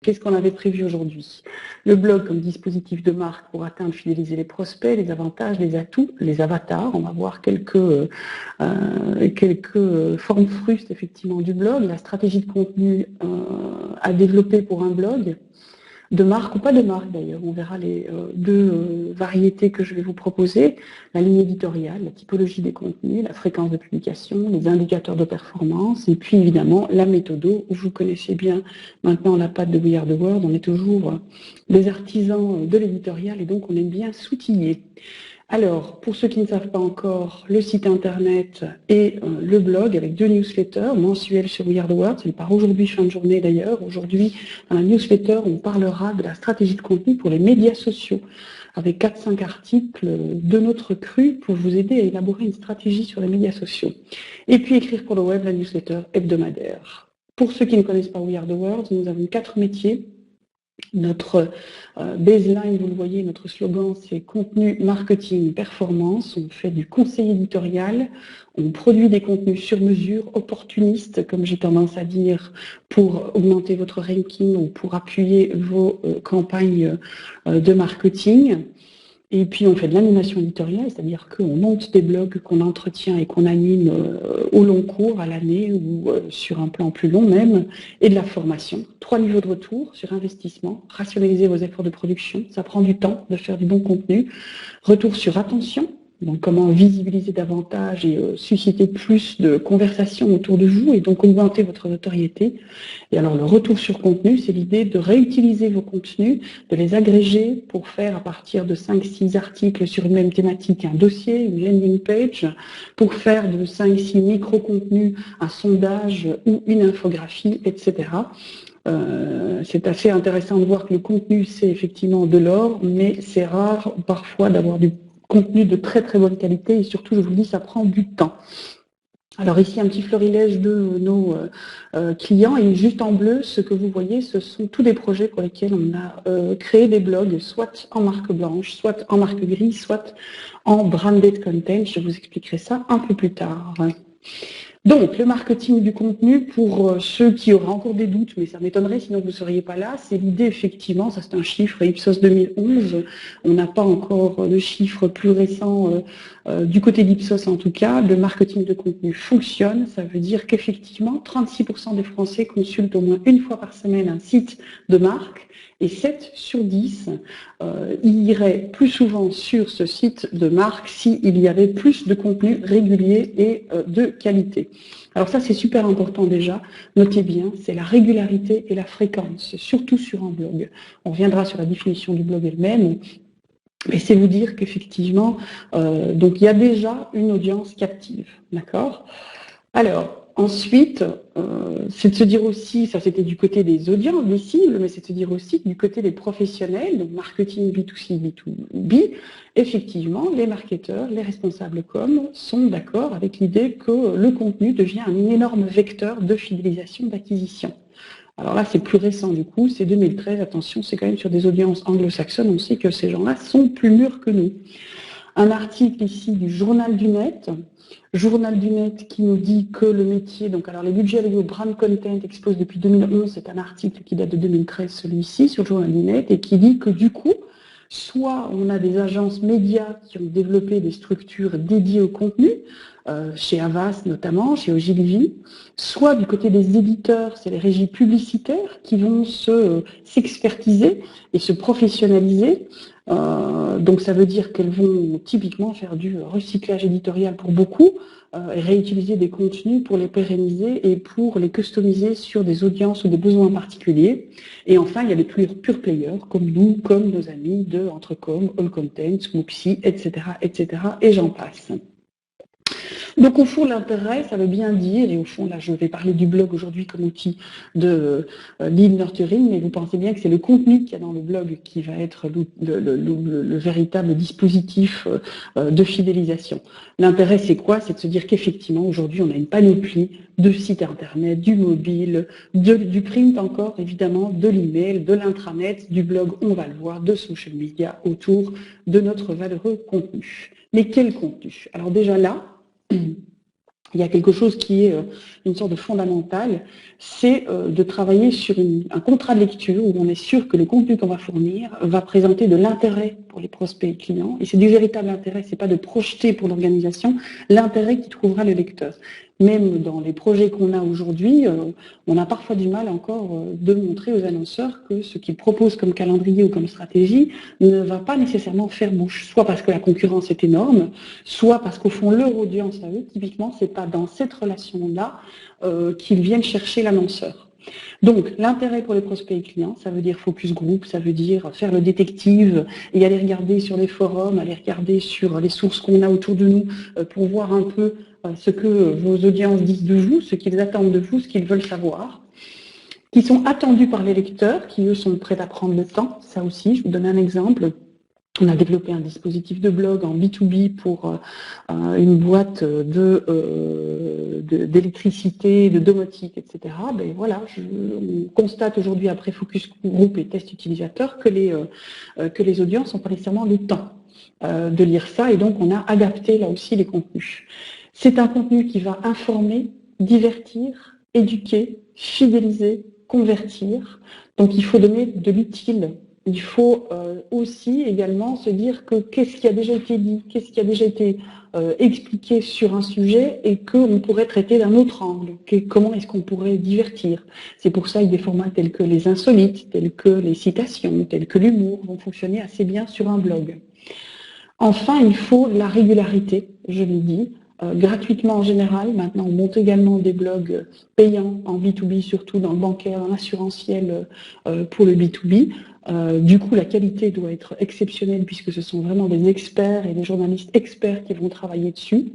Qu'est-ce qu'on avait prévu aujourd'hui? Le blog comme dispositif de marque pour atteindre, fidéliser les prospects, les avantages, les atouts, les avatars. On va voir quelques formes frustes effectivement du blog, la stratégie de contenu à développer pour un blog, de marque ou pas de marque d'ailleurs. On verra les deux variétés que je vais vous proposer, la ligne éditoriale, la typologie des contenus, la fréquence de publication, les indicateurs de performance, et puis évidemment la méthodo. Vous connaissez bien maintenant la patte de We Are the World, on est toujours des artisans de l'éditorial et donc on aime bien s'outiller. Alors, pour ceux qui ne savent pas encore, le site internet et le blog avec 2 newsletters mensuels sur We Are the World, ça part aujourd'hui, fin de journée d'ailleurs. Aujourd'hui, dans la newsletter, on parlera de la stratégie de contenu pour les médias sociaux, avec 4-5 articles de notre cru pour vous aider à élaborer une stratégie sur les médias sociaux. Et puis écrire pour le web, la newsletter hebdomadaire. Pour ceux qui ne connaissent pas We Are the World, nous avons 4 métiers. Notre baseline, vous le voyez, notre slogan, c'est contenu, marketing, performance. On fait du conseil éditorial, on produit des contenus sur mesure, opportunistes, comme j'ai tendance à dire, pour augmenter votre ranking ou pour appuyer vos campagnes de marketing. Et puis on fait de l'animation éditoriale, c'est-à-dire qu'on monte des blogs qu'on entretient et qu'on anime au long cours, à l'année ou sur un plan plus long même, et de la formation. 3 niveaux de retour sur investissement, rationaliser vos efforts de production, ça prend du temps de faire du bon contenu. Retour sur attention, donc comment visibiliser davantage et susciter plus de conversations autour de vous et donc augmenter votre notoriété. Et alors le retour sur contenu, c'est l'idée de réutiliser vos contenus, de les agréger pour faire à partir de 5-6 articles sur une même thématique un dossier, une landing page, pour faire de 5-6 micro-contenus un sondage ou une infographie, etc. C'est assez intéressant de voir que le contenu, c'est effectivement de l'or, mais c'est rare parfois d'avoir du contenu de très très bonne qualité et surtout, je vous le dis, ça prend du temps. Alors ici, un petit florilège de nos clients et juste en bleu, ce que vous voyez, ce sont tous des projets pour lesquels on a créé des blogs, soit en marque blanche, soit en marque grise, soit en branded content. Je vous expliquerai ça un peu plus tard. Donc, le marketing du contenu, pour ceux qui auraient encore des doutes, mais ça m'étonnerait sinon vous ne seriez pas là, c'est l'idée effectivement, ça c'est un chiffre Ipsos 2011, on n'a pas encore de chiffre plus récent du côté d'Ipsos en tout cas, le marketing de contenu fonctionne, ça veut dire qu'effectivement 36% des Français consultent au moins une fois par semaine un site de marque, et 7 sur 10 iraient plus souvent sur ce site de marque s'il y avait plus de contenu régulier et de qualité. Alors ça, c'est super important déjà. Notez bien, c'est la régularité et la fréquence, surtout sur un blog. On reviendra sur la définition du blog elle-même. Mais c'est vous dire qu'effectivement, donc il y a déjà une audience captive, d'accord? Alors, ensuite, c'est de se dire aussi, ça c'était du côté des audiences, des cibles, mais c'est de se dire aussi que du côté des professionnels, donc marketing B2C, B2B, effectivement, les marketeurs, les responsables com sont d'accord avec l'idée que le contenu devient un énorme vecteur de fidélisation, d'acquisition. Alors là, c'est plus récent du coup, c'est 2013, attention, c'est quand même sur des audiences anglo-saxonnes, on sait que ces gens-là sont plus mûrs que nous. Un article ici du Journal du Net qui nous dit que le métier, donc alors les budgets alloués au brand content explosent depuis 2011, c'est un article qui date de 2013 celui-ci sur le Journal du Net et qui dit que du coup, soit on a des agences médias qui ont développé des structures dédiées au contenu, chez Havas notamment, chez Ogilvy, soit du côté des éditeurs, c'est les régies publicitaires qui vont s'expertiser et se professionnaliser. Donc ça veut dire qu'elles vont typiquement faire du recyclage éditorial pour beaucoup, et réutiliser des contenus pour les pérenniser et pour les customiser sur des audiences ou des besoins particuliers. Et enfin, il y a les pure players comme nous, comme nos amis de Entrecom, All Content, Smoopsy, etc., etc., et j'en passe. Donc au fond, l'intérêt, ça veut bien dire, et au fond, là je vais parler du blog aujourd'hui comme outil de lead nurturing, mais vous pensez bien que c'est le contenu qu'il y a dans le blog qui va être le véritable dispositif de fidélisation. L'intérêt, c'est quoi? C'est de se dire qu'effectivement, aujourd'hui, on a une panoplie de sites internet, du mobile, du print encore, évidemment, de l'email, de l'intranet, du blog, on va le voir, de social media autour de notre valeureux contenu. Mais quel contenu? Alors déjà là, il y a quelque chose qui est une sorte de fondamental, c'est de travailler sur un contrat de lecture où on est sûr que le contenu qu'on va fournir va présenter de l'intérêt pour les prospects et clients. Et c'est du véritable intérêt, c'est pas de projeter pour l'organisation l'intérêt qui trouvera le lecteur. Même dans les projets qu'on a aujourd'hui, on a parfois du mal encore de montrer aux annonceurs que ce qu'ils proposent comme calendrier ou comme stratégie ne va pas nécessairement faire bouche, soit parce que la concurrence est énorme, soit parce qu'au fond leur audience à eux, typiquement, c'est pas dans cette relation-là qu'ils viennent chercher l'annonceur. Donc, l'intérêt pour les prospects et clients, ça veut dire focus group, ça veut dire faire le détective et aller regarder sur les forums, aller regarder sur les sources qu'on a autour de nous pour voir un peu ce que vos audiences disent de vous, ce qu'ils attendent de vous, ce qu'ils veulent savoir, qui sont attendus par les lecteurs, qui eux sont prêts à prendre le temps. Ça aussi, je vous donne un exemple. On a développé un dispositif de blog en B2B pour une boîte d'électricité, de domotique, etc. Ben voilà, on constate aujourd'hui après focus group et test utilisateur que les audiences n'ont pas nécessairement le temps de lire ça, et donc on a adapté là aussi les contenus. C'est un contenu qui va informer, divertir, éduquer, fidéliser, convertir. Donc il faut donner de l'utile. Il faut aussi également se dire que qu'est-ce qui a déjà été dit, qu'est-ce qui a déjà été expliqué sur un sujet et qu'on pourrait traiter d'un autre angle. Comment est-ce qu'on pourrait divertir? C'est pour ça que des formats tels que les insolites, tels que les citations, tels que l'humour vont fonctionner assez bien sur un blog. Enfin, il faut la régularité, je l'ai dit. Gratuitement en général. Maintenant, on monte également des blogs payants en B2B, surtout dans le bancaire, dans l'assurantiel pour le B2B. Du coup, la qualité doit être exceptionnelle puisque ce sont vraiment des experts et des journalistes experts qui vont travailler dessus.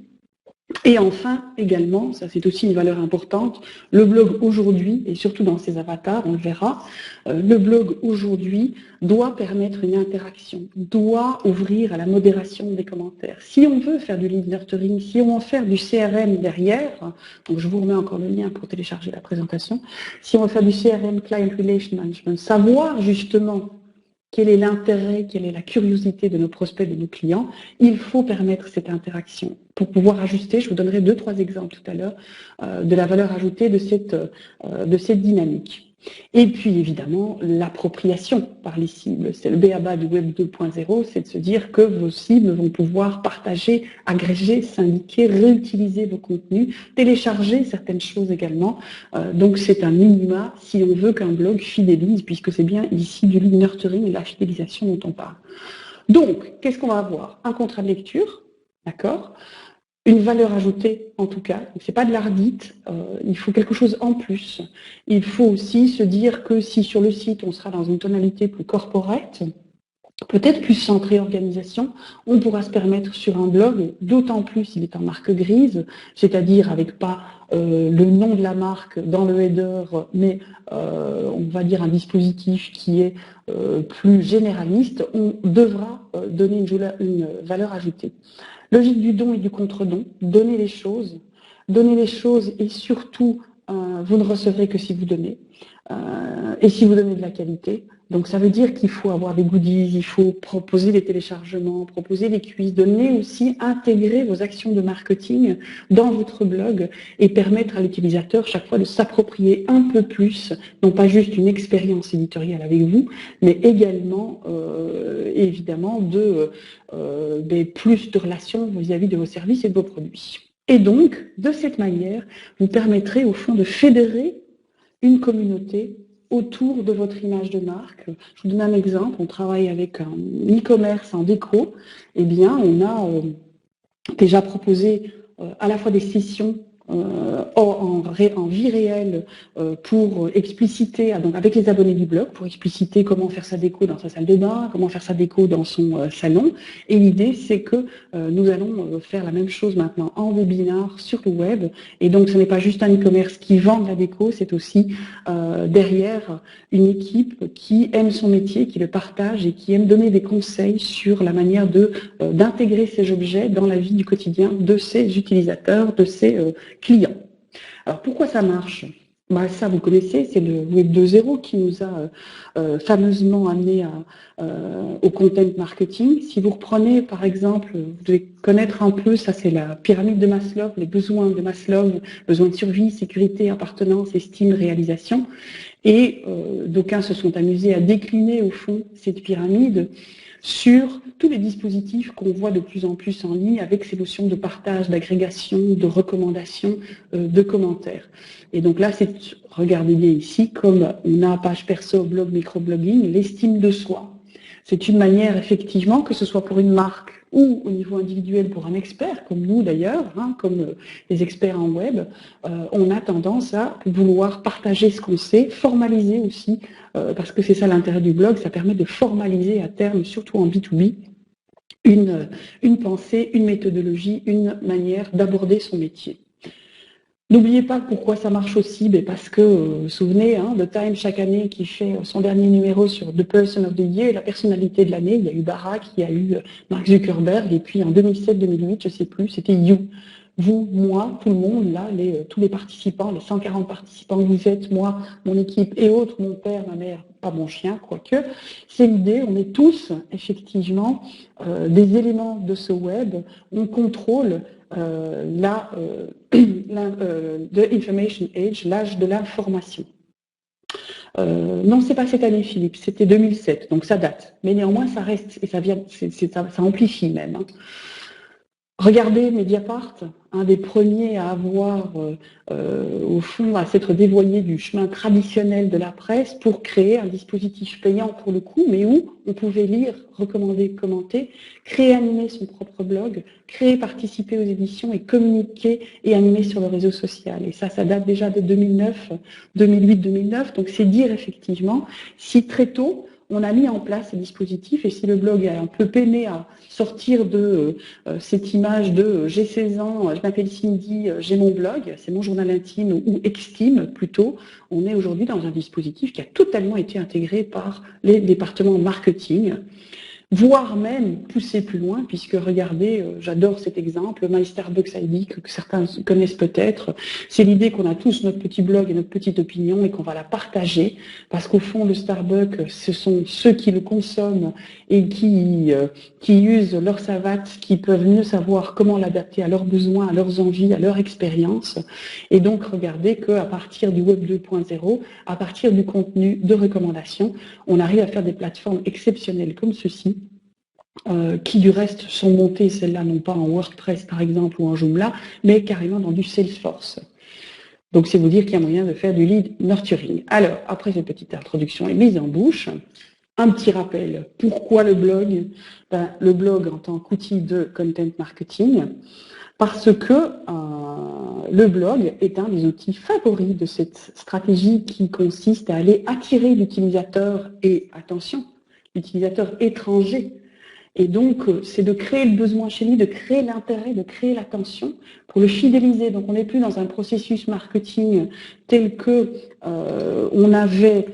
Et enfin, également, ça c'est aussi une valeur importante, le blog aujourd'hui, et surtout dans ses avatars, on le verra, le blog aujourd'hui doit permettre une interaction, doit ouvrir à la modération des commentaires. Si on veut faire du lead nurturing, si on veut faire du CRM derrière, donc je vous remets encore le lien pour télécharger la présentation, si on veut faire du CRM, Client Relation Management, savoir justement quel est l'intérêt, quelle est la curiosité de nos prospects, de nos clients, il faut permettre cette interaction. Pour pouvoir ajuster, je vous donnerai 2-3 exemples tout à l'heure de la valeur ajoutée de cette dynamique. Et puis évidemment, l'appropriation par les cibles. C'est le b.a.-ba du Web 2.0, c'est de se dire que vos cibles vont pouvoir partager, agréger, syndiquer, réutiliser vos contenus, télécharger certaines choses également. Donc c'est un minima si on veut qu'un blog fidélise, puisque c'est bien ici du lead nurturing et de la fidélisation dont on parle. Donc, qu'est-ce qu'on va avoir? Un contrat de lecture, d'accord? Une valeur ajoutée, en tout cas. C'est pas de l'ardite, il faut quelque chose en plus. Il faut aussi se dire que si sur le site, on sera dans une tonalité plus corporate, peut-être plus centré organisation, on pourra se permettre sur un blog, d'autant plus s'il est en marque grise, c'est-à-dire avec pas le nom de la marque dans le header, mais on va dire un dispositif qui est plus généraliste, on devra donner une valeur ajoutée. Logique du don et du contre-don, donner les choses et surtout, vous ne recevrez que si vous donnez, et si vous donnez de la qualité. Donc ça veut dire qu'il faut avoir des goodies, il faut proposer des téléchargements, proposer des quiz, donner aussi, intégrer vos actions de marketing dans votre blog et permettre à l'utilisateur chaque fois de s'approprier un peu plus, non pas juste une expérience éditoriale avec vous, mais également évidemment plus de relations vis-à-vis de vos services et de vos produits. Et donc, de cette manière, vous permettrez au fond de fédérer une communauté autour de votre image de marque. Je vous donne un exemple, on travaille avec un e-commerce en déco, eh bien on a déjà proposé à la fois des sessions en vie réelle pour expliciter, donc avec les abonnés du blog, pour expliciter comment faire sa déco dans sa salle de bain, comment faire sa déco dans son salon. Et l'idée, c'est que nous allons faire la même chose maintenant en webinar sur le web. Et donc, ce n'est pas juste un e-commerce qui vend de la déco, c'est aussi derrière une équipe qui aime son métier, qui le partage et qui aime donner des conseils sur la manière d'intégrer ces objets dans la vie du quotidien de ses utilisateurs, de ses clients. Alors pourquoi ça marche? Bah, ça, vous connaissez, c'est le Web 2.0 qui nous a fameusement amené au content marketing. Si vous reprenez, par exemple, vous devez connaître un peu, ça c'est la pyramide de Maslow, les besoins de Maslow, besoins de survie, sécurité, appartenance, estime, réalisation. Et d'aucuns se sont amusés à décliner, au fond, cette pyramide sur tous les dispositifs qu'on voit de plus en plus en ligne avec ces notions de partage, d'agrégation, de recommandation, de commentaires. Et donc là, c'est, regardez bien ici, comme on a page perso, blog, microblogging, l'estime de soi. C'est une manière, effectivement, que ce soit pour une marque ou au niveau individuel pour un expert, comme nous d'ailleurs, hein, comme les experts en web, on a tendance à vouloir partager ce qu'on sait, formaliser aussi, parce que c'est ça l'intérêt du blog, ça permet de formaliser à terme, surtout en B2B, une pensée, une méthodologie, une manière d'aborder son métier. N'oubliez pas pourquoi ça marche aussi, parce que, vous vous souvenez, hein, The Time chaque année qui fait son dernier numéro sur The Person of the Year, la personnalité de l'année, il y a eu Barack, il y a eu Mark Zuckerberg, et puis en 2007-2008, je ne sais plus, c'était You. Vous, moi, tout le monde, là, tous les participants, les 140 participants que vous êtes, moi, mon équipe et autres, mon père, ma mère, pas mon chien, quoique, c'est l'idée, on est tous, effectivement, des éléments de ce web, on contrôle the Information Age, l'âge de l'information. Non, c'est pas cette année, Philippe, c'était 2007, donc ça date. Mais néanmoins, ça reste, et ça vient, ça amplifie même. Hein. Regardez Mediapart, un des premiers à avoir, au fond, à s'être dévoyé du chemin traditionnel de la presse pour créer un dispositif payant pour le coup, mais où on pouvait lire, recommander, commenter, créer, animer son propre blog, créer, participer aux éditions et communiquer et animer sur le réseau social. Et ça date déjà de 2009, 2008-2009. Donc c'est dire effectivement, si très tôt, on a mis en place ces dispositifs, et si le blog a un peu peiné à sortir de cette image de j'ai 16 ans, je m'appelle Cindy, j'ai mon blog, c'est mon journal intime ou Extime plutôt, on est aujourd'hui dans un dispositif qui a totalement été intégré par les départements marketing, voire même pousser plus loin, puisque regardez, j'adore cet exemple, My Starbucks ID, que certains connaissent peut-être, c'est l'idée qu'on a tous notre petit blog et notre petite opinion et qu'on va la partager, parce qu'au fond, le Starbucks, ce sont ceux qui le consomment et qui usent leur savate, qui peuvent mieux savoir comment l'adapter à leurs besoins, à leurs envies, à leur expérience. Et donc, regardez qu'à partir du Web 2.0, à partir du contenu de recommandation, on arrive à faire des plateformes exceptionnelles comme ceci, qui du reste sont montées, celles-là non pas en WordPress par exemple ou en Joomla, mais carrément dans du Salesforce. Donc c'est vous dire qu'il y a moyen de faire du lead nurturing. Alors, après cette petite introduction et mise en bouche, un petit rappel. Pourquoi le blog? Le blog en tant qu'outil de content marketing, parce que le blog est un des outils favoris de cette stratégie qui consiste à aller attirer l'utilisateur et, attention, l'utilisateur étranger. Et donc, c'est de créer le besoin chez lui, de créer l'intérêt, de créer l'attention pour le fidéliser. Donc, on n'est plus dans un processus marketing tel que on avait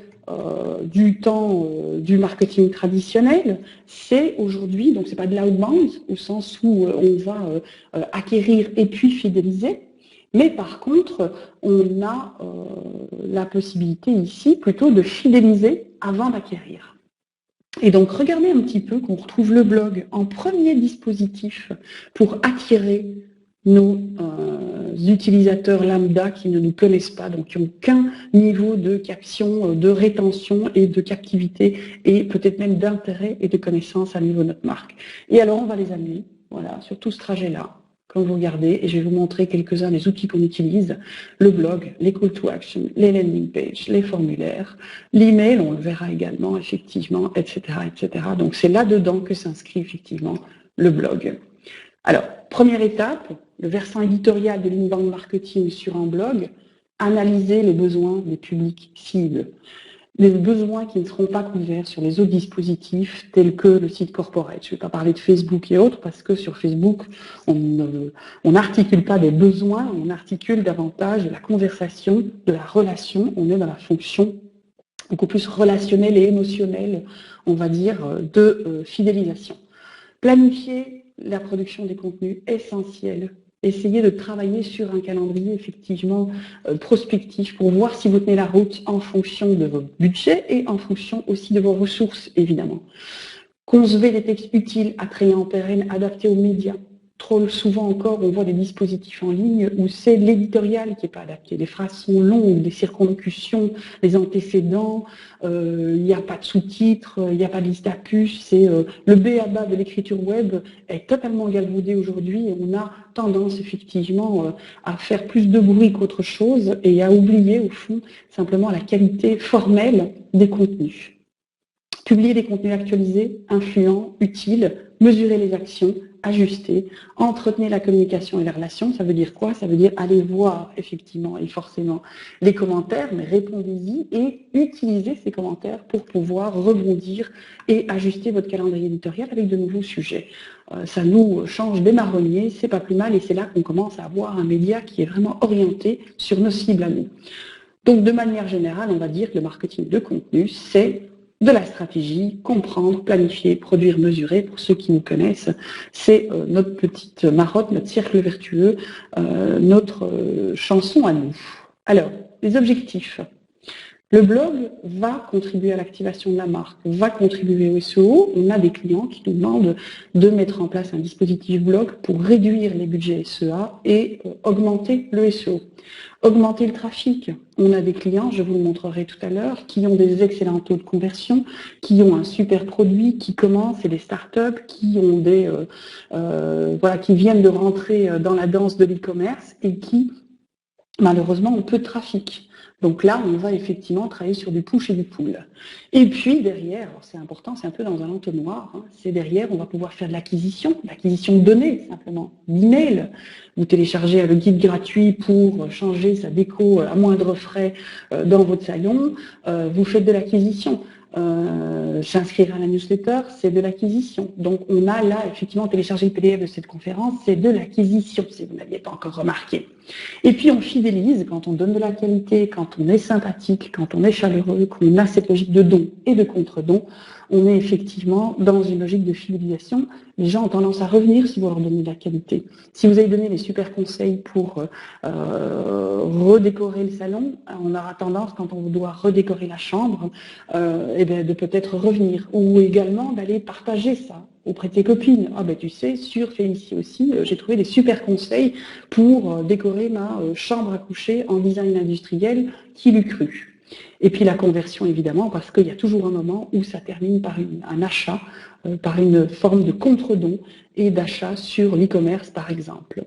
du temps du marketing traditionnel. C'est aujourd'hui, donc c'est pas de l'outbound au sens où on va acquérir et puis fidéliser. Mais par contre, on a la possibilité ici plutôt de fidéliser avant d'acquérir. Et donc, regardez un petit peu qu'on retrouve le blog en premier dispositif pour attirer nos utilisateurs lambda qui ne nous connaissent pas, donc qui n'ont qu'un niveau de caption, de rétention et de captivité et peut-être même d'intérêt et de connaissance à niveau de notre marque. Et alors, on va les amener, voilà, sur tout ce trajet-là. Comme vous regardez, et je vais vous montrer quelques-uns des outils qu'on utilise, le blog, les call to action, les landing pages, les formulaires, l'email, on le verra également, effectivement, etc., etc. Donc c'est là-dedans que s'inscrit effectivement le blog. Alors, première étape, le versant éditorial de l'inbound marketing sur un blog, analyser les besoins des publics cibles. Les besoins qui ne seront pas couverts sur les autres dispositifs tels que le site corporate. Je ne vais pas parler de Facebook et autres parce que sur Facebook, on n'articule pas des besoins, on articule davantage de la conversation, de la relation. On est dans la fonction beaucoup plus relationnelle et émotionnelle, on va dire, de fidélisation. Planifier la production des contenus essentiels essayez de travailler sur un calendrier effectivement prospectif pour voir si vous tenez la route en fonction de vos budgets et en fonction aussi de vos ressources, évidemment. Concevez des textes utiles, attrayants, pérennes, adaptés aux médias. Trop souvent encore, on voit des dispositifs en ligne où c'est l'éditorial qui n'est pas adapté. Les phrases sont longues, les circonlocutions, les antécédents, il n'y a pas de sous-titres, il n'y a pas de liste à puces. C'est le b.a.-ba de l'écriture web est totalement galvaudé aujourd'hui et on a tendance effectivement à faire plus de bruit qu'autre chose et à oublier au fond simplement la qualité formelle des contenus. Publier des contenus actualisés, influents, utiles, mesurer les actions, ajuster, entretenir la communication et les relations. Ça veut dire quoi? Ça veut dire aller voir effectivement et forcément les commentaires, mais répondez-y et utilisez ces commentaires pour pouvoir rebondir et ajuster votre calendrier éditorial avec de nouveaux sujets. Ça nous change des marronniers, c'est pas plus mal et c'est là qu'on commence à avoir un média qui est vraiment orienté sur nos cibles à nous. Donc de manière générale, on va dire que le marketing de contenu, c'est de la stratégie, comprendre, planifier, produire, mesurer. Pour ceux qui nous connaissent, c'est notre petite marotte, notre cercle vertueux, notre chanson à nous. Alors, les objectifs. Le blog va contribuer à l'activation de la marque, va contribuer au SEO. On a des clients qui nous demandent de mettre en place un dispositif blog pour réduire les budgets SEA et augmenter le SEO. Augmenter le trafic. On a des clients, je vous le montrerai tout à l'heure, qui ont des excellents taux de conversion, qui ont un super produit, qui commencent, c'est des startups, qui ont des, voilà, qui viennent de rentrer dans la danse de l'e-commerce et qui, malheureusement, ont peu de trafic. Donc là, on va effectivement travailler sur du push et du pull. Et puis derrière, c'est important, c'est un peu dans un entonnoir, hein, c'est derrière, on va pouvoir faire de l'acquisition de données, simplement, d'email. Vous téléchargez le guide gratuit pour changer sa déco à moindre frais dans votre salon, vous faites de l'acquisition. S'inscrire à la newsletter, c'est de l'acquisition. Donc on a là, effectivement, télécharger le PDF de cette conférence, c'est de l'acquisition, si vous n'aviez pas encore remarqué. Et puis on fidélise quand on donne de la qualité, quand on est sympathique, quand on est chaleureux, qu'on a cette logique de don et de contre-don, on est effectivement dans une logique de fidélisation. Les gens ont tendance à revenir si vous leur donnez de la qualité. Si vous avez donné les super conseils pour redécorer le salon, on aura tendance, quand on doit redécorer la chambre, eh bien, de peut-être revenir. Ou également d'aller partager ça auprès de tes copines. Ah ben tu sais, sur Félicie aussi, j'ai trouvé des super conseils pour décorer ma chambre à coucher en design industriel, qui l'eût cru. Et puis la conversion, évidemment, parce qu'il y a toujours un moment où ça termine par un achat, par une forme de contre-don et d'achat sur l'e-commerce, par exemple.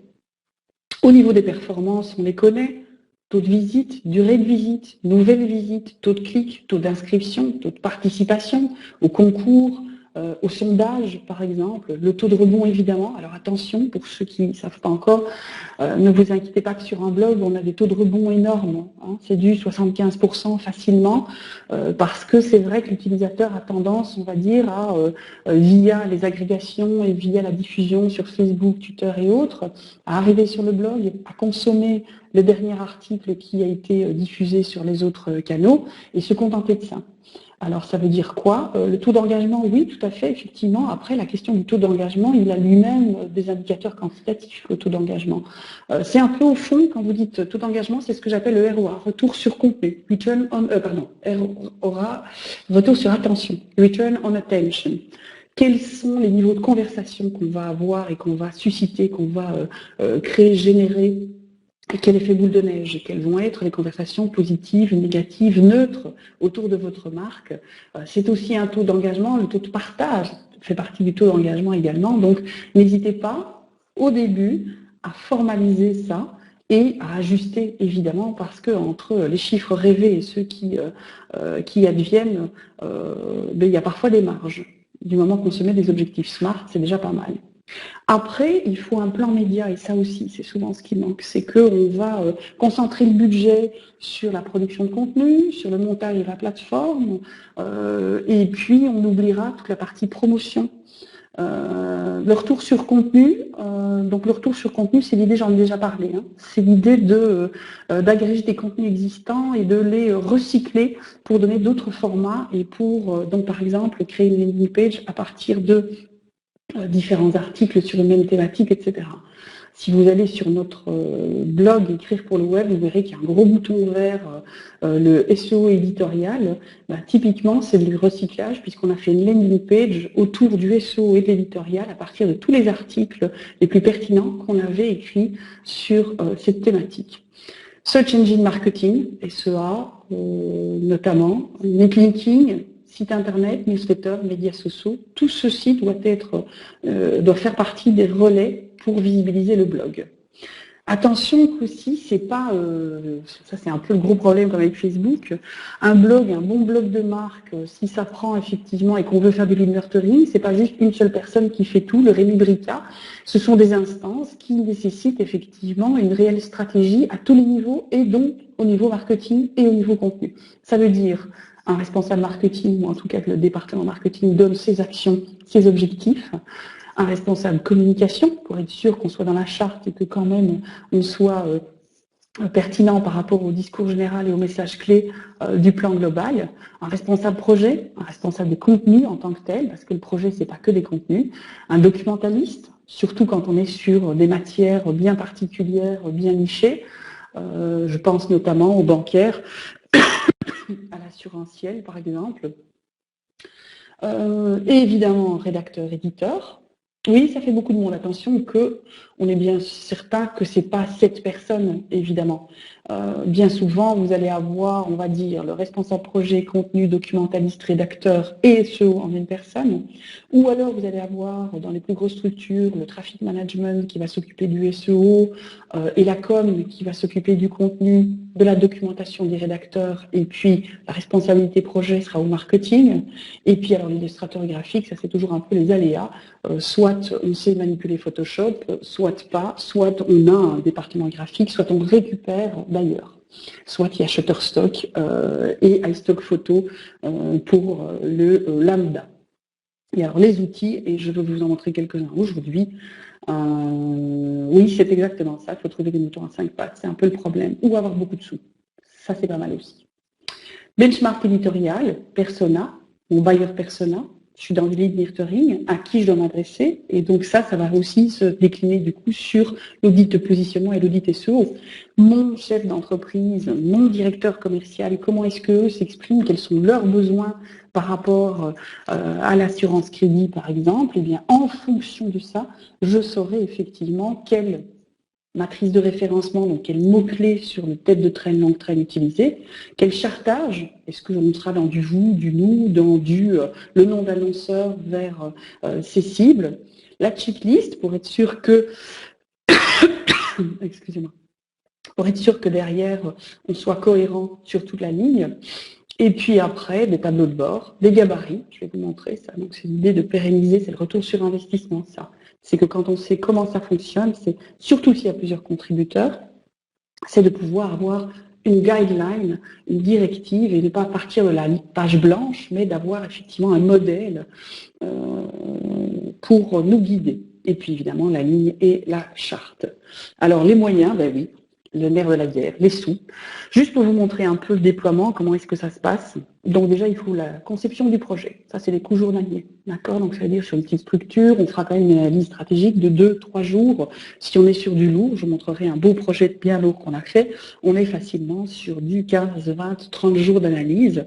Au niveau des performances, on les connaît. Taux de visite, durée de visite, nouvelles visites, taux de clic, taux d'inscription, taux de participation au concours, au sondage, par exemple, le taux de rebond, évidemment. Alors attention, pour ceux qui ne savent pas encore, ne vous inquiétez pas que sur un blog, on a des taux de rebond énormes. Hein. C'est du 75% facilement, parce que c'est vrai que l'utilisateur a tendance, on va dire, à, via les agrégations et via la diffusion sur Facebook, Twitter et autres, à arriver sur le blog, à consommer le dernier article qui a été diffusé sur les autres canaux et se contenter de ça. Alors, ça veut dire quoi? Le taux d'engagement, oui, tout à fait, effectivement. Après, la question du taux d'engagement, il a lui-même des indicateurs quantitatifs, le taux d'engagement. C'est un peu au fond, quand vous dites taux d'engagement, c'est ce que j'appelle le ROA, retour sur contenu, ROA, retour sur attention, return on attention. Quels sont les niveaux de conversation qu'on va avoir et qu'on va susciter, qu'on va créer, générer? Et quel effet boule de neige? Quelles vont être les conversations positives, négatives, neutres autour de votre marque? C'est aussi un taux d'engagement, le taux de partage fait partie du taux d'engagement également. Donc, n'hésitez pas, au début, à formaliser ça et à ajuster, évidemment, parce que entre les chiffres rêvés et ceux qui adviennent, il y a parfois des marges. Du moment qu'on se met des objectifs SMART, c'est déjà pas mal. Après, il faut un plan média, et ça aussi, c'est souvent ce qui manque, c'est qu'on va concentrer le budget sur la production de contenu, sur le montage de la plateforme, et puis on oubliera toute la partie promotion. Le retour sur contenu, donc le retour sur contenu, c'est l'idée, j'en ai déjà parlé, hein, c'est l'idée d'agréger des contenus existants et de les recycler pour donner d'autres formats et pour, donc par exemple, créer une landing page à partir de différents articles sur une même thématique, etc. Si vous allez sur notre blog Écrire pour le web, vous verrez qu'il y a un gros bouton vert, le SEO éditorial. Typiquement, c'est du recyclage puisqu'on a fait une landing page autour du SEO et de l'éditorial à partir de tous les articles les plus pertinents qu'on avait écrits sur cette thématique. Search Engine Marketing, SEA, notamment, netlinking, site internet, newsletter, médias sociaux, tout ceci doit faire partie des relais pour visibiliser le blog. Attention qu'aussi, c'est pas, ça c'est un peu le gros problème comme avec Facebook, un bon blog de marque, si ça prend effectivement et qu'on veut faire du lead nurturing, c'est pas juste une seule personne qui fait tout, le Rémi Bricka, ce sont des instances qui nécessitent effectivement une réelle stratégie à tous les niveaux et donc au niveau marketing et au niveau contenu. Ça veut dire un responsable marketing, ou en tout cas que le département marketing donne ses actions, ses objectifs, un responsable communication pour être sûr qu'on soit dans la charte et que quand même on soit pertinent par rapport au discours général et au message clé du plan global, un responsable projet, un responsable des contenus en tant que tel, parce que le projet c'est pas que des contenus, un documentaliste, surtout quand on est sur des matières bien particulières, bien nichées, je pense notamment aux bancaires, à l'assurantiel par exemple, et évidemment rédacteur, éditeur. Oui, ça fait beaucoup de monde. Attention que on est bien certain que c'est pas 7 personnes, évidemment. Bien souvent, vous allez avoir, on va dire, le responsable projet, contenu, documentaliste, rédacteur et SEO en une personne. Ou alors, vous allez avoir, dans les plus grosses structures, le traffic management qui va s'occuper du SEO et la com qui va s'occuper du contenu, de la documentation des rédacteurs. Et puis, la responsabilité projet sera au marketing. Et puis, alors, l'illustrateur graphique, ça c'est toujours un peu les aléas. Soit on sait manipuler Photoshop, soit pas, soit on a un département graphique, soit on récupère d'ailleurs. Soit il y a Shutterstock et iStock Photo pour le lambda. Et alors les outils, et je vais vous en montrer quelques-uns aujourd'hui, oui c'est exactement ça, il faut trouver des moutons à 5 pattes, c'est un peu le problème, ou avoir beaucoup de sous, ça c'est pas mal aussi. Benchmark éditorial, persona, mon buyer persona, je suis dans le lead nurturing, à qui je dois m'adresser, et donc ça va aussi se décliner du coup sur l'audit de positionnement et l'audit SEO. Mon chef d'entreprise, mon directeur commercial, comment est-ce qu'eux s'expriment, quels sont leurs besoins par rapport à l'assurance crédit par exemple, et bien en fonction de ça, je saurai effectivement quelle matrice de référencement, donc quel mot-clé sur le tête de traîne, longue traîne utiliser, quel chartage, est-ce que on sera dans du vous, du nous, dans du le nom d'annonceur vers ses cibles, la checklist pour être sûr que, excusez-moi, pour être sûr que derrière on soit cohérent sur toute la ligne. Et puis après, des tableaux de bord, des gabarits, je vais vous montrer ça. Donc c'est l'idée de pérenniser, c'est le retour sur investissement, ça. C'est que quand on sait comment ça fonctionne, c'est surtout s'il y a plusieurs contributeurs, c'est de pouvoir avoir une guideline, une directive et ne pas partir de la page blanche, mais d'avoir effectivement un modèle pour nous guider. Et puis évidemment la ligne et la charte. Alors les moyens, ben oui, le nerf de la guerre, les sous. Juste pour vous montrer un peu le déploiement, comment est-ce que ça se passe. Donc déjà, il faut la conception du projet. Ça, c'est les coûts journaliers. D'accord? Donc ça veut dire sur une petite structure, on fera quand même une analyse stratégique de 2-3 jours. Si on est sur du lourd, je vous montrerai un beau projet bien lourd qu'on a fait, on est facilement sur du 15, 20, 30 jours d'analyse.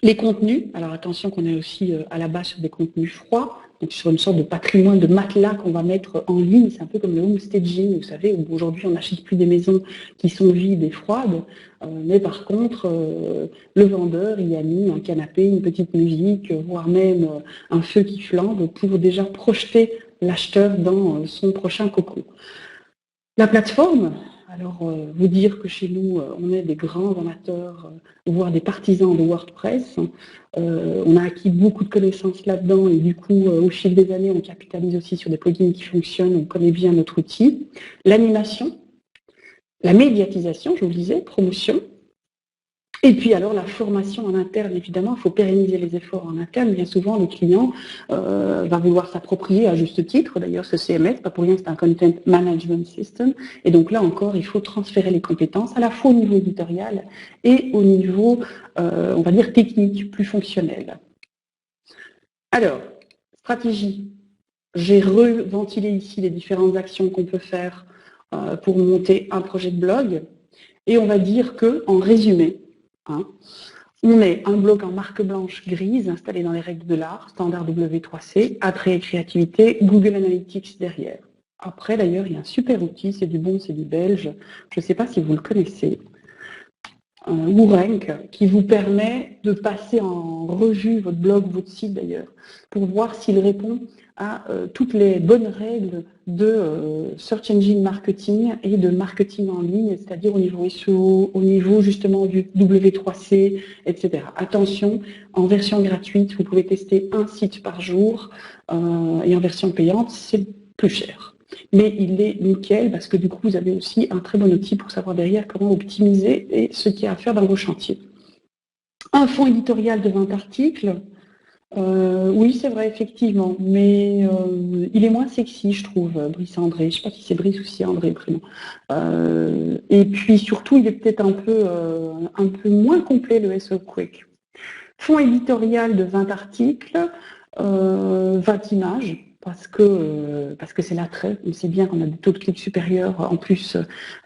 Les contenus, alors attention qu'on est aussi à la base sur des contenus froids, donc sur une sorte de patrimoine de matelas qu'on va mettre en ligne, c'est un peu comme le homestaging, vous savez, où aujourd'hui on n'achète plus des maisons qui sont vides et froides, mais par contre, le vendeur y a mis un canapé, une petite musique, voire même un feu qui flambe pour déjà projeter l'acheteur dans son prochain cocon. La plateforme, alors vous dire que chez nous, on est des grands amateurs, voire des partisans de WordPress. On a acquis beaucoup de connaissances là-dedans et du coup, au fil des années, on capitalise aussi sur des plugins qui fonctionnent, on connaît bien notre outil. L'animation, la médiatisation, je vous le disais, promotion. Et puis alors la formation en interne, évidemment, il faut pérenniser les efforts en interne. Bien souvent, le client va vouloir s'approprier à juste titre. D'ailleurs, ce CMS, pas pour rien, c'est un Content Management System. Et donc là encore, il faut transférer les compétences à la fois au niveau éditorial et au niveau, on va dire, technique, plus fonctionnel. Alors, stratégie. j'ai reventilé ici les différentes actions qu'on peut faire pour monter un projet de blog. Et on va dire que, en résumé, hein, on met un blog en marque blanche grise installé dans les règles de l'art, standard W3C, attrait et créativité, Google Analytics derrière. Après, d'ailleurs, il y a un super outil, c'est du bon, c'est du belge, je ne sais pas si vous le connaissez, Woorank, qui vous permet de passer en revue votre blog, votre site d'ailleurs, pour voir s'il répond à toutes les bonnes règles de Search Engine Marketing et de marketing en ligne, c'est-à-dire au niveau SEO, au niveau justement du W3C, etc. Attention, en version gratuite, vous pouvez tester un site par jour et en version payante, c'est plus cher. Mais il est nickel parce que du coup, vous avez aussi un très bon outil pour savoir derrière comment optimiser et ce qu'il y a à faire dans vos chantiers. Un fond éditorial de 20 articles. Oui, c'est vrai, effectivement, mais il est moins sexy, je trouve, Brice André. Je ne sais pas si c'est Brice ou si André, le prénom. Et puis surtout, il est peut-être un peu moins complet, le SEO Quick. Fond éditorial de 20 articles, 20 images, parce que c'est l'attrait. On sait bien qu'on a des taux de clics supérieurs en plus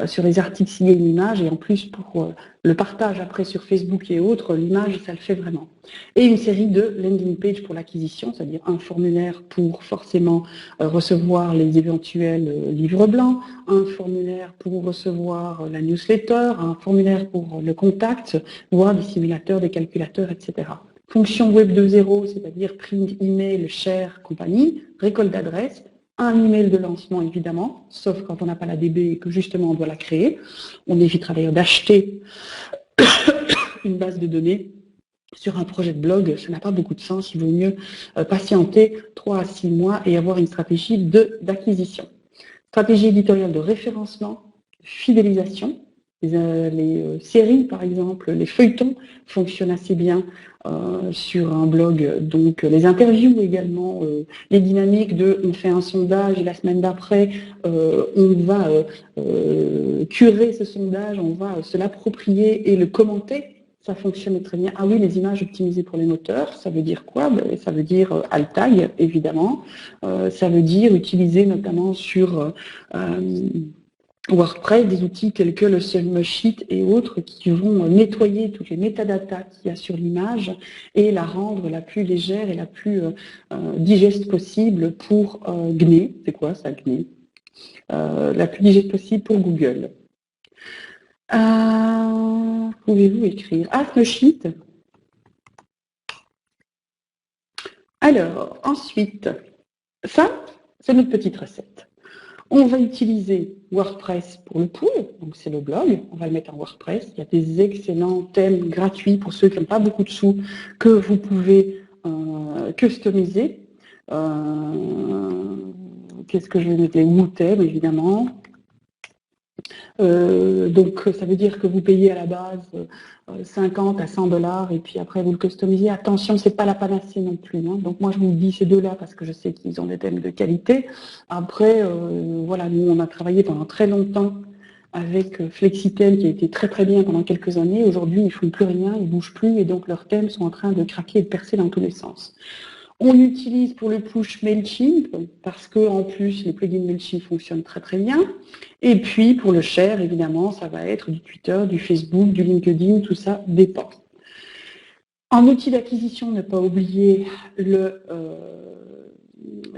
sur les articles s'il y a une image, et en plus pour le partage après sur Facebook et autres, l'image, ça le fait vraiment. Et une série de landing pages pour l'acquisition, c'est-à-dire un formulaire pour forcément recevoir les éventuels livres blancs, un formulaire pour recevoir la newsletter, un formulaire pour le contact, voire des simulateurs, des calculateurs, etc. Fonction web 2.0, c'est-à-dire print, email, share, compagnie, récolte d'adresses, un email de lancement évidemment, sauf quand on n'a pas la DB et que justement on doit la créer. On évitera d'ailleurs d'acheter une base de données sur un projet de blog, ça n'a pas beaucoup de sens, il vaut mieux patienter 3 à 6 mois et avoir une stratégie d'acquisition. Stratégie éditoriale de référencement, fidélisation. Les séries, par exemple, les feuilletons fonctionnent assez bien sur un blog. Donc, les interviews également, les dynamiques de on fait un sondage et la semaine d'après, on va curer ce sondage, on va se l'approprier et le commenter. Ça fonctionne très bien. Ah oui, les images optimisées pour les moteurs, ça veut dire quoi? Ça veut dire Altaï, évidemment. Ça veut dire utiliser notamment sur WordPress des outils tels que le SEMrush et autres qui vont nettoyer toutes les métadatas qu'il y a sur l'image et la rendre la plus légère et la plus digeste possible pour GNE. C'est quoi ça, GNE? La plus digeste possible pour Google. Pouvez-vous écrire SEMrush? Alors, ensuite, ça, c'est notre petite recette. On va utiliser WordPress pour le pool, donc c'est le blog, on va le mettre en WordPress. Il y a des excellents thèmes gratuits pour ceux qui n'ont pas beaucoup de sous que vous pouvez customiser. Qu'est-ce que je vais mettre? Les Woothèmes, évidemment. Donc ça veut dire que vous payez à la base 50 à 100 $ et puis après vous le customisez. Attention, c'est pas la panacée non plus. Hein. Donc moi je vous dis ces deux-là parce que je sais qu'ils ont des thèmes de qualité. Après, voilà, nous on a travaillé pendant très longtemps avec Flexitel qui a été très très bien pendant quelques années. Aujourd'hui ils font plus rien, ils bougent plus et donc leurs thèmes sont en train de craquer et de percer dans tous les sens. On utilise pour le push MailChimp parce que en plus les plugins MailChimp fonctionnent très très bien. Et puis pour le share, évidemment, ça va être du Twitter, du Facebook, du LinkedIn, tout ça dépend. En outil d'acquisition, ne pas oublier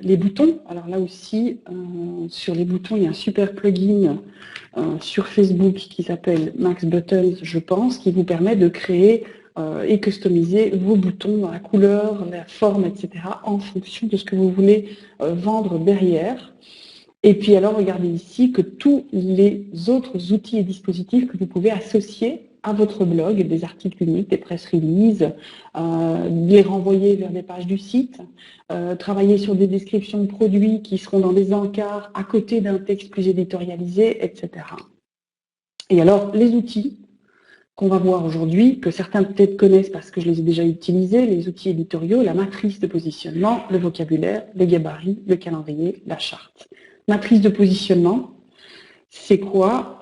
les boutons. Alors là aussi, sur les boutons, il y a un super plugin sur Facebook qui s'appelle Max Buttons, je pense, qui vous permet de créer et customiser vos boutons dans la couleur, la forme, etc. en fonction de ce que vous voulez vendre derrière. Et puis alors, regardez ici que tous les autres outils et dispositifs que vous pouvez associer à votre blog, des articles uniques, des press releases, les renvoyer vers des pages du site, travailler sur des descriptions de produits qui seront dans des encarts à côté d'un texte plus éditorialisé, etc. Et alors, les outils qu'on va voir aujourd'hui, que certains peut-être connaissent parce que je les ai déjà utilisés, les outils éditoriaux, la matrice de positionnement, le vocabulaire, le gabarit, le calendrier, la charte. Matrice de positionnement, c'est quoi?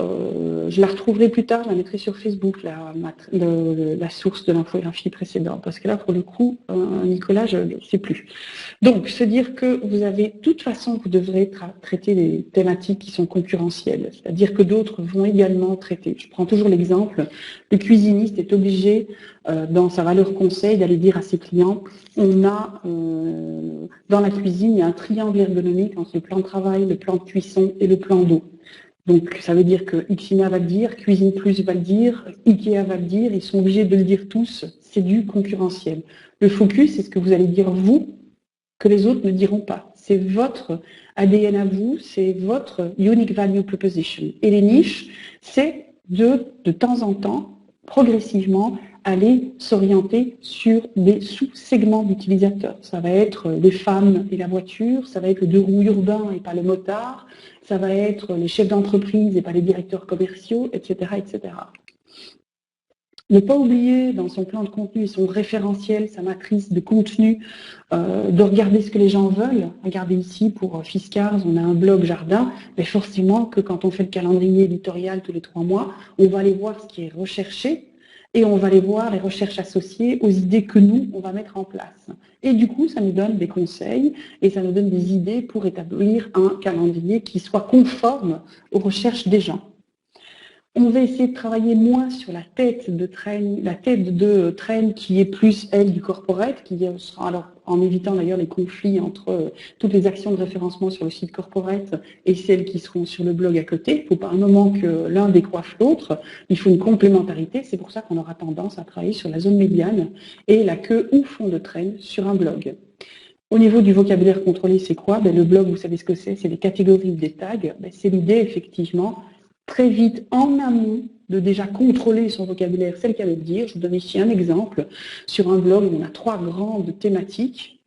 Je la retrouverai plus tard, je la mettrai sur Facebook, la source de l'infographie précédente, parce que là, pour le coup, Nicolas, je ne sais plus. Donc, se dire que vous avez, de toute façon, vous devrez traiter des thématiques qui sont concurrentielles, c'est-à-dire que d'autres vont également traiter. Je prends toujours l'exemple, le cuisiniste est obligé, dans sa valeur conseil, d'aller dire à ses clients, on a, dans la cuisine, il y a un triangle ergonomique entre le plan de travail, le plan de cuisson et le plan d'eau. Donc, ça veut dire que Xina va le dire, Cuisine Plus va le dire, Ikea va le dire, ils sont obligés de le dire tous, c'est du concurrentiel. Le focus, c'est ce que vous allez dire vous, que les autres ne diront pas. C'est votre ADN à vous, c'est votre Unique Value Proposition. Et les niches, c'est de temps en temps, progressivement, aller s'orienter sur des sous-segments d'utilisateurs. Ça va être les femmes et la voiture, ça va être le deux roues urbain et pas le motard, ça va être les chefs d'entreprise et pas les directeurs commerciaux, etc., etc. Ne pas oublier dans son plan de contenu et son référentiel, sa matrice de contenu, de regarder ce que les gens veulent. Regardez ici pour Fiskars, on a un blog jardin, mais forcément que quand on fait le calendrier éditorial tous les 3 mois, on va aller voir ce qui est recherché et on va aller voir les recherches associées aux idées que nous, on va mettre en place. Et du coup, ça nous donne des conseils et ça nous donne des idées pour établir un calendrier qui soit conforme aux recherches des gens. On va essayer de travailler moins sur la tête de train qui est plus, elle, du corporate, qui sera, alors, en évitant d'ailleurs les conflits entre toutes les actions de référencement sur le site corporate et celles qui seront sur le blog à côté. Il ne faut pas un moment que l'un décoiffe l'autre, il faut une complémentarité. C'est pour ça qu'on aura tendance à travailler sur la zone médiane et la queue ou fond de train sur un blog. Au niveau du vocabulaire contrôlé, c'est quoi? Le blog, vous savez ce que c'est les catégories des tags. C'est l'idée, effectivement, très vite, en amont, de déjà contrôler son vocabulaire, c'est le cas de le dire. Je vous donne ici un exemple. Sur un blog, on a 3 grandes thématiques.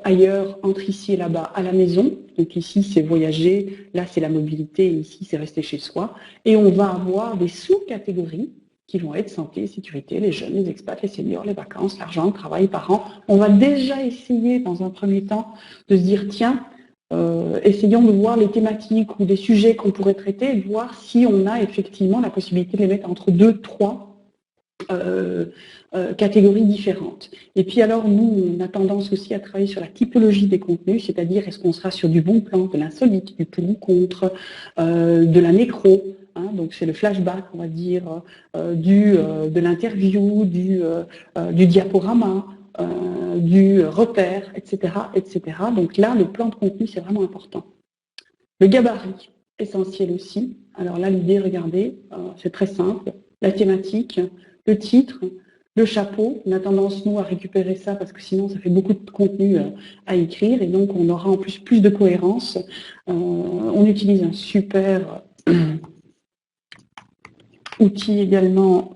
Ailleurs, entre ici et là-bas, à la maison. Donc ici, c'est voyager, là, c'est la mobilité, et ici, c'est rester chez soi. Et on va avoir des sous-catégories qui vont être santé, sécurité, les jeunes, les expats, les seniors, les vacances, l'argent, le travail, les parents. On va déjà essayer, dans un premier temps, de se dire, tiens, essayons de voir les thématiques ou des sujets qu'on pourrait traiter et de voir si on a effectivement la possibilité de les mettre entre 2, 3 catégories différentes. Et puis alors, nous, on a tendance aussi à travailler sur la typologie des contenus, c'est-à-dire est-ce qu'on sera sur du bon plan, de l'insolite, du pour ou contre, de la nécro, hein, donc c'est le flashback, on va dire, de l'interview, du diaporama, du repère, etc., etc. Donc là, le plan de contenu, c'est vraiment important. Le gabarit, essentiel aussi. Alors là, l'idée, regardez, c'est très simple. La thématique, le titre, le chapeau. On a tendance, nous, à récupérer ça parce que sinon, ça fait beaucoup de contenu à écrire et donc on aura en plus de cohérence. On utilise un super outil également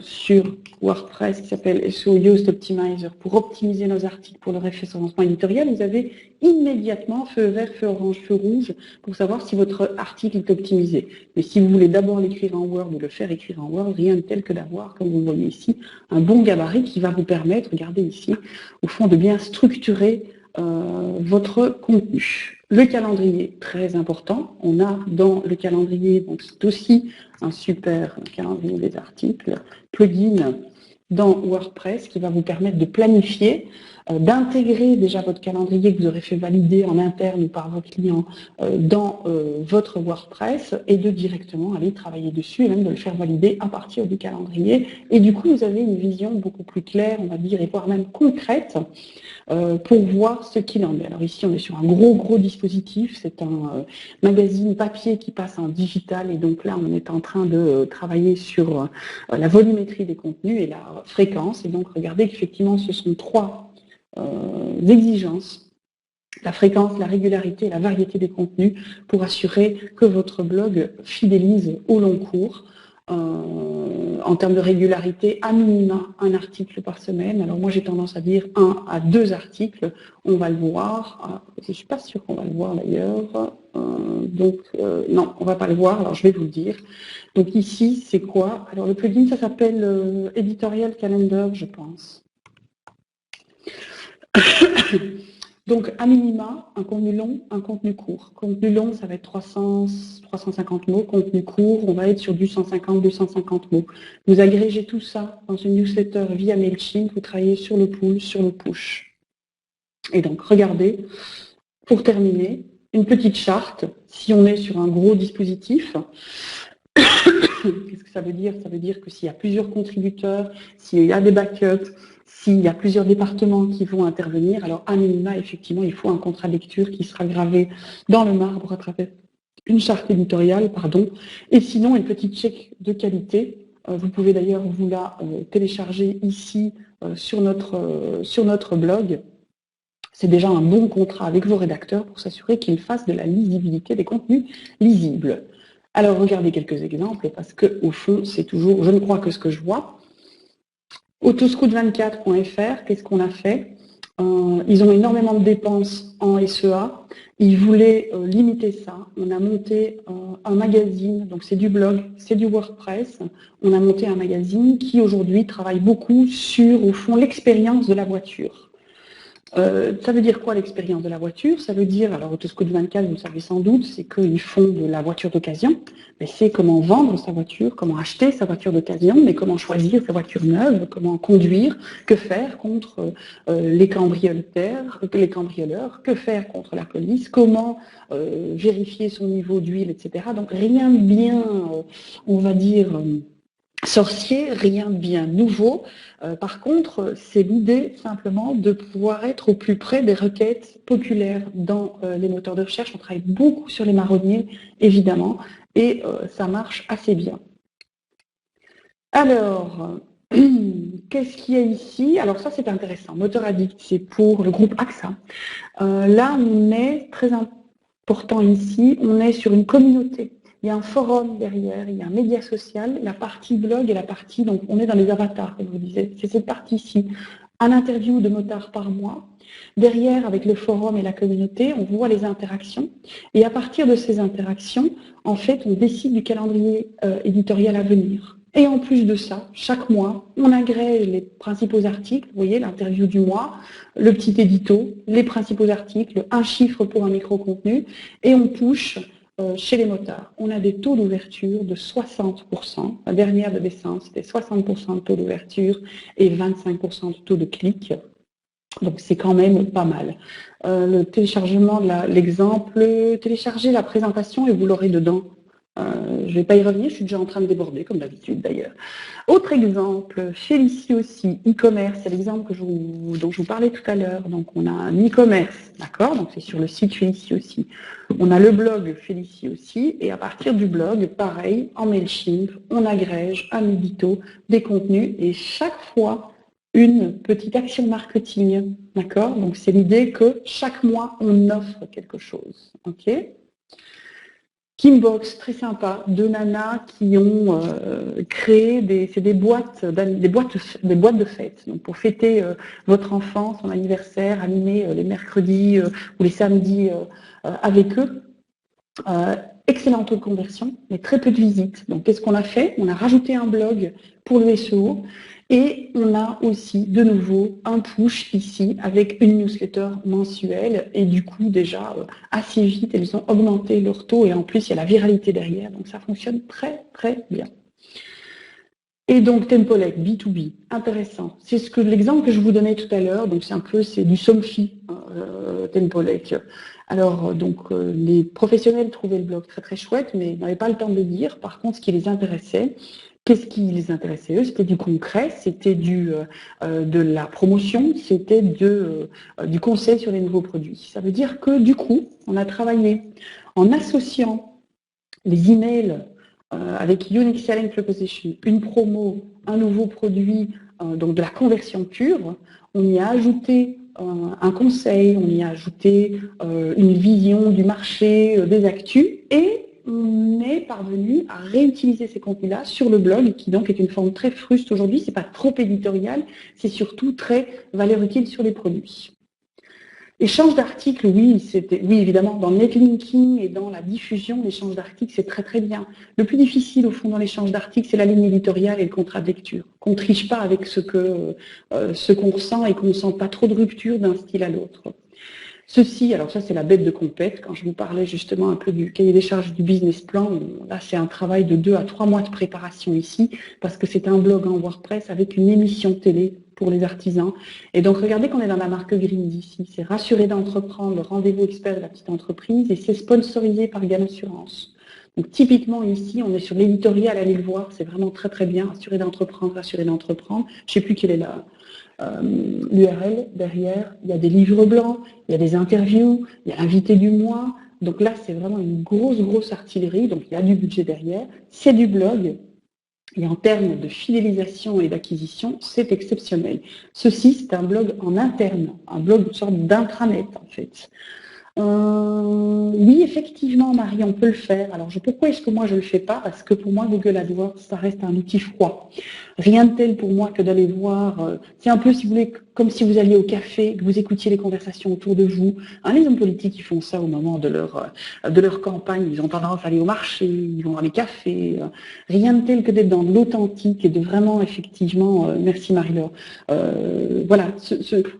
sur WordPress qui s'appelle SEO Yoast Optimizer pour optimiser nos articles pour le référencement éditorial. Vous avez immédiatement feu vert, feu orange, feu rouge pour savoir si votre article est optimisé. Mais si vous voulez d'abord l'écrire en Word ou le faire écrire en Word, rien de tel que d'avoir, comme vous le voyez ici, un bon gabarit qui va vous permettre, regardez ici, au fond, de bien structurer votre contenu. Le calendrier, très important. On a dans le calendrier, donc c'est aussi un super calendrier des articles, plugin dans WordPress qui va vous permettre de planifier, d'intégrer déjà votre calendrier que vous aurez fait valider en interne ou par vos clients dans votre WordPress et de directement aller travailler dessus et même de le faire valider à partir du calendrier. Et du coup, vous avez une vision beaucoup plus claire, on va dire, et voire même concrète pour voir ce qu'il en est. Alors ici, on est sur un gros dispositif. C'est un magazine papier qui passe en digital. Et donc là, on est en train de travailler sur la volumétrie des contenus et la fréquence. Et donc, regardez qu'effectivement, ce sont 3 exigences. La fréquence, la régularité et la variété des contenus pour assurer que votre blog fidélise au long cours. En termes de régularité, à minima, un article par semaine. Alors moi, j'ai tendance à dire 1 à 2 articles. On va le voir. Je ne suis pas sûre qu'on va le voir d'ailleurs. Non, on ne va pas le voir. Alors, je vais vous le dire. Donc ici, c'est quoi? Alors, le plugin, ça s'appelle Editorial Calendar, je pense. Donc, à minima, un contenu long, un contenu court. Contenu long, ça va être 300, 350 mots. Contenu court, on va être sur du 150, 250 mots. Vous agrégez tout ça dans une newsletter via MailChimp, vous travaillez sur le pull, sur le push. Et donc, regardez, pour terminer, une petite charte, si on est sur un gros dispositif. Qu'est-ce que ça veut dire? Ça veut dire que s'il y a plusieurs contributeurs, s'il y a des backups, s'il y a plusieurs départements qui vont intervenir, alors à minima, effectivement, il faut un contrat de lecture qui sera gravé dans le marbre à travers une charte éditoriale, pardon, et sinon une petite chèque de qualité. Vous pouvez d'ailleurs vous la télécharger ici sur notre blog. C'est déjà un bon contrat avec vos rédacteurs pour s'assurer qu'ils fassent de la lisibilité des contenus lisibles. Alors, regardez quelques exemples, parce qu'au fond, c'est toujours, je ne crois que ce que je vois. Autoscout24.fr, qu'est-ce qu'on a fait? Ils ont énormément de dépenses en SEA. Ils voulaient limiter ça. On a monté un magazine, donc c'est du blog, c'est du WordPress. On a monté un magazine qui aujourd'hui travaille beaucoup sur, au fond, l'expérience de la voiture. Ça veut dire quoi l'expérience de la voiture? Ça veut dire, alors Autoscout24, vous le savez sans doute, c'est qu'ils font de la voiture d'occasion, mais c'est comment vendre sa voiture, comment acheter sa voiture d'occasion, mais comment choisir sa voiture neuve, comment conduire, que faire contre les cambrioleurs, que faire contre la police, comment vérifier son niveau d'huile, etc. Donc rien de bien, on va dire, sorcier, rien de bien nouveau. Par contre, c'est l'idée simplement de pouvoir être au plus près des requêtes populaires dans les moteurs de recherche. On travaille beaucoup sur les marronniers, évidemment, et ça marche assez bien. Alors, qu'est-ce qu'il y a ici? Alors ça, c'est intéressant. Moteur Addict, c'est pour le groupe AXA. Là, on est, très important ici, on est sur une communauté. Il y a un forum derrière, il y a un média social, la partie blog et la partie, donc on est dans les avatars, comme je vous disais, c'est cette partie-ci. Un interview de motard par mois. Derrière, avec le forum et la communauté, on voit les interactions. Et à partir de ces interactions, en fait, on décide du calendrier éditorial à venir. Et en plus de ça, chaque mois, on agrège les principaux articles, vous voyez, l'interview du mois, le petit édito, les principaux articles, un chiffre pour un micro-contenu, et on push chez les motards. On a des taux d'ouverture de 60%. La dernière de décembre, c'était 60% de taux d'ouverture et 25% de taux de clic. Donc c'est quand même pas mal. Le téléchargement de l'exemple, téléchargez la présentation et vous l'aurez dedans. Je ne vais pas y revenir, je suis déjà en train de déborder, comme d'habitude d'ailleurs. Autre exemple, Félicie aussi, e-commerce, c'est l'exemple dont je vous parlais tout à l'heure. Donc on a un e-commerce, d'accord? Donc c'est sur le site Félicie aussi. On a le blog Félicie aussi, et à partir du blog, pareil, en MailChimp, on agrège un édito, des contenus, et chaque fois, une petite action marketing, d'accord? Donc c'est l'idée que chaque mois, on offre quelque chose, ok? Kimbox, très sympa, deux nanas qui ont créé des boîtes de fête. Donc pour fêter votre enfant, son anniversaire, animer les mercredis ou les samedis avec eux. Excellent taux de conversion, mais très peu de visites. Donc qu'est-ce qu'on a fait? On a rajouté un blog pour le SEO. Et on a aussi de nouveau un push ici avec une newsletter mensuelle et du coup déjà assez vite elles ont augmenté leur taux et en plus il y a la viralité derrière donc ça fonctionne très très bien. Et donc Template B2B, intéressant. C'est l'exemple que je vous donnais tout à l'heure, donc c'est du Somfy, Template. Alors donc les professionnels trouvaient le blog très très chouette mais n'avaient pas le temps de le lire. Par contre ce qui les intéressait, qu'est-ce qui les intéressait eux? C'était du concret, c'était de la promotion, c'était du conseil sur les nouveaux produits. Ça veut dire que du coup, on a travaillé en associant les emails avec Unique Selling Proposition, une promo, un nouveau produit, donc de la conversion pure. On y a ajouté un conseil, on y a ajouté une vision du marché, des actus et on est parvenu à réutiliser ces contenus-là sur le blog, qui donc est une forme très fruste aujourd'hui. C'est pas trop éditorial, c'est surtout très valeur utile sur les produits. Échange d'articles, oui, évidemment, dans le netlinking et dans la diffusion, l'échange d'articles, c'est très très bien. Le plus difficile, au fond, dans l'échange d'articles, c'est la ligne éditoriale et le contrat de lecture. Qu'on ne triche pas avec ce qu'on ressent et qu'on ne sent pas trop de rupture d'un style à l'autre. Ceci, alors ça c'est la bête de compète, quand je vous parlais justement un peu du cahier des charges du business plan, là c'est un travail de 2 à 3 mois de préparation ici, parce que c'est un blog en WordPress avec une émission télé pour les artisans. Et donc regardez qu'on est dans la marque Green d'ici, c'est rassuré d'entreprendre, le rendez-vous expert de la petite entreprise, et c'est sponsorisé par Gain Assurance. Donc typiquement ici, on est sur l'éditorial, allez le voir, c'est vraiment très très bien, rassuré d'entreprendre, rassuré d'entreprendre. Je ne sais plus quelle est l'URL derrière, il y a des livres blancs, il y a des interviews, il y a l'invité du mois. Donc là, c'est vraiment une grosse artillerie, donc il y a du budget derrière. C'est du blog, et en termes de fidélisation et d'acquisition, c'est exceptionnel. Ceci, c'est un blog en interne, un blog, une sorte d'intranet en fait. Oui, effectivement, Marie, on peut le faire. Alors, pourquoi est-ce que moi je ne le fais pas? Parce que pour moi, Google AdWords, ça reste un outil froid. Rien de tel pour moi que d'aller voir. C'est un peu, si vous voulez, comme si vous alliez au café, que vous écoutiez les conversations autour de vous. Hein, les hommes politiques, ils font ça au moment de leur campagne. Ils ont tendance à aller au marché, ils vont dans les cafés. Rien de tel que d'être dans l'authentique et de vraiment, effectivement, merci Marie-Laure, voilà,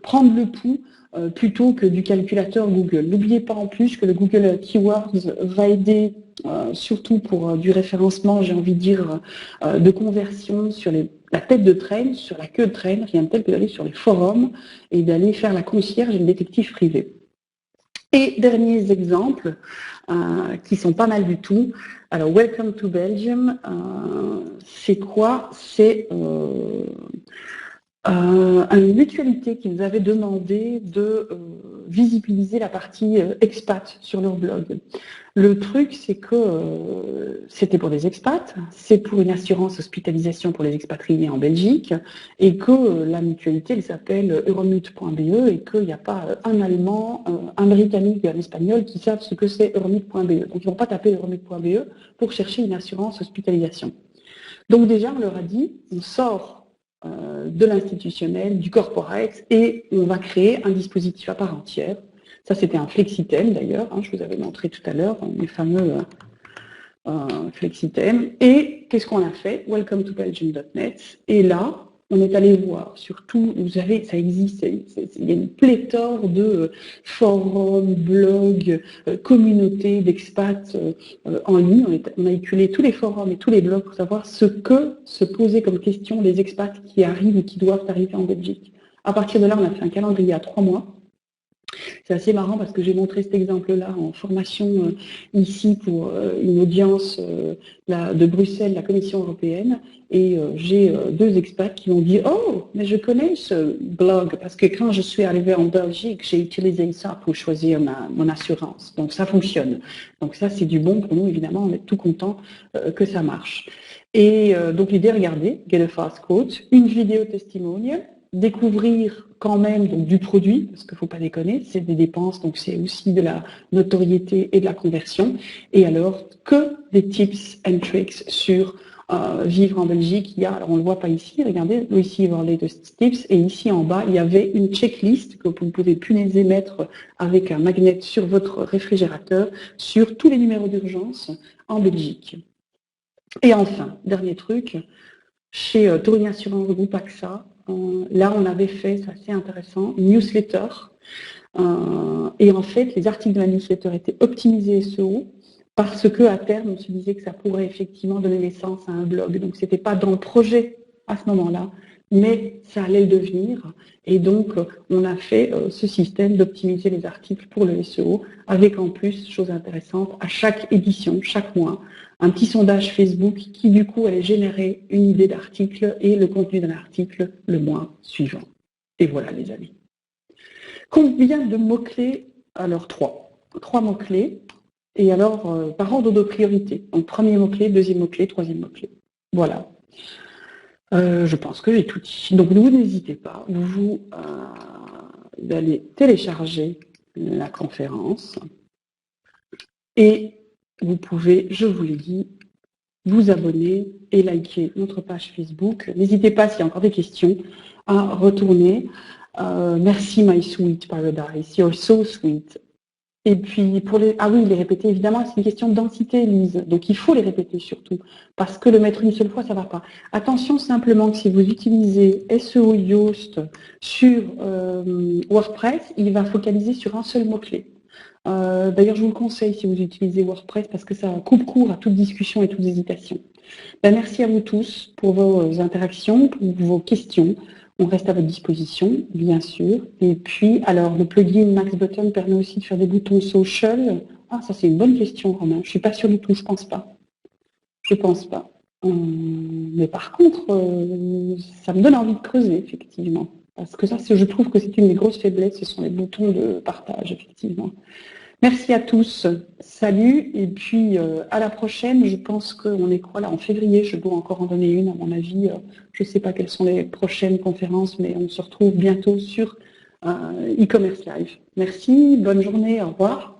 prendre le pouls plutôt que du calculateur Google. N'oubliez pas en plus que le Google Keywords va aider surtout pour du référencement, j'ai envie de dire, de conversion sur la tête de traîne, sur la queue de traîne, rien de tel que d'aller sur les forums et d'aller faire la concierge et le détective privé. Et derniers exemples, qui sont pas mal du tout. Alors, Welcome to Belgium, c'est quoi? C'est une mutualité qui nous avait demandé de visibiliser la partie expat sur leur blog. Le truc, c'est que c'était pour des expats, c'est pour une assurance hospitalisation pour les expatriés en Belgique, et que la mutualité, elle s'appelle euromute.be, et qu'il n'y a pas un Allemand, un Britannique et un Espagnol qui savent ce que c'est euromute.be. Donc, ils ne vont pas taper euromute.be pour chercher une assurance hospitalisation. Donc déjà, on leur a dit, on sort de l'institutionnel, du corporate, et on va créer un dispositif à part entière. Ça, c'était un flexithème d'ailleurs, hein, je vous avais montré tout à l'heure, les fameux flexithèmes. Et qu'est-ce qu'on a fait? Welcome to Belgium.net. Et là, on est allé voir, surtout, vous savez, ça existe, il y a une pléthore de forums, blogs, communautés d'expats en ligne. On a éculé tous les forums et tous les blogs pour savoir ce que se posaient comme question les expats qui arrivent ou qui doivent arriver en Belgique. À partir de là, on a fait un calendrier à 3 mois. C'est assez marrant parce que j'ai montré cet exemple-là en formation ici pour une audience de Bruxelles, la Commission européenne, et j'ai 2 expats qui m'ont dit « Oh, mais je connais ce blog parce que quand je suis arrivée en Belgique, j'ai utilisé ça pour choisir mon assurance. Donc ça fonctionne. » Donc ça, c'est du bon pour nous, évidemment, on est tout content que ça marche. Et donc l'idée, regardez, Get a Fast Quote, une vidéo testimonial, découvrir quand même donc, du produit, parce qu'il ne faut pas déconner, c'est des dépenses, donc c'est aussi de la notoriété et de la conversion. Et alors, que des tips and tricks sur vivre en Belgique. Il y a, alors on ne le voit pas ici, regardez, ici, voir les 2 tips, et ici en bas, il y avait une checklist que vous pouvez punaiser mettre avec un magnet sur votre réfrigérateur sur tous les numéros d'urgence en Belgique. Et enfin, dernier truc, chez Taurine Assurance Groupe AXA, là, on avait fait, c'est assez intéressant, une newsletter. Et en fait, les articles de la newsletter étaient optimisés SEO parce qu'à terme, on se disait que ça pourrait effectivement donner naissance à un blog. Donc, ce n'était pas dans le projet à ce moment-là, mais ça allait le devenir. Et donc, on a fait ce système d'optimiser les articles pour le SEO, avec en plus, chose intéressante, à chaque édition, chaque mois, un petit sondage Facebook qui, du coup, allait générer une idée d'article et le contenu d'un article le mois suivant. Et voilà, les amis. Combien de mots-clés? Alors, 3. 3 mots-clés. Et alors, par ordre de priorité. Donc, premier mot-clé, deuxième mot-clé, troisième mot-clé. Voilà. Je pense que j'ai tout dit. Donc, vous n'hésitez pas, vous allez télécharger la conférence et vous pouvez, je vous l'ai dit, vous abonner et liker notre page Facebook. N'hésitez pas, s'il y a encore des questions, à retourner. Merci, my sweet paradise. You're so sweet. Et puis, pour les... Ah oui, les répéter, évidemment, c'est une question de densité, Lise. Donc, il faut les répéter surtout. Parce que le mettre une seule fois, ça ne va pas. Attention simplement que si vous utilisez SEO Yoast sur WordPress, il va focaliser sur un seul mot-clé. D'ailleurs, je vous le conseille si vous utilisez WordPress parce que ça coupe court à toute discussion et toute hésitation. Merci à vous tous pour vos interactions, pour vos questions. On reste à votre disposition, bien sûr. Et puis, alors, le plugin Max Button permet aussi de faire des boutons social. Ah, ça, c'est une bonne question, Romain. Je ne suis pas sûre du tout, je ne pense pas. Je ne pense pas. Mais par contre, ça me donne envie de creuser, effectivement. Parce que ça, je trouve que c'est une des grosses faiblesses, ce sont les boutons de partage, effectivement. Merci à tous, salut, et puis à la prochaine. Je pense qu'on est quoi là en février, je dois encore en donner une à mon avis. Je ne sais pas quelles sont les prochaines conférences, mais on se retrouve bientôt sur e-commerce live. Merci, bonne journée, au revoir.